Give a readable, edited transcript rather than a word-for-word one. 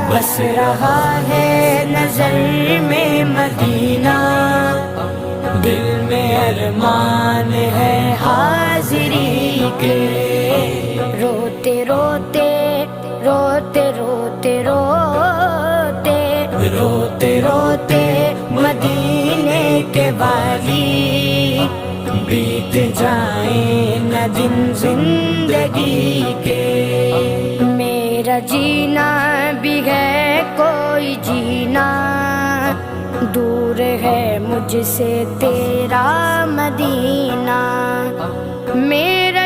بس رہا ہے نظر میں مدینہ، دل میں ارمان ہے حاضری کے، روتے روتے روتے روتے روتے روتے روتے مدینے کے والی، بیت جائیں نہ دن زندگی کے، میرا جینا بھی ہے کوئی جینا، دور ہے مجھ سے تیرا مدینہ، میرا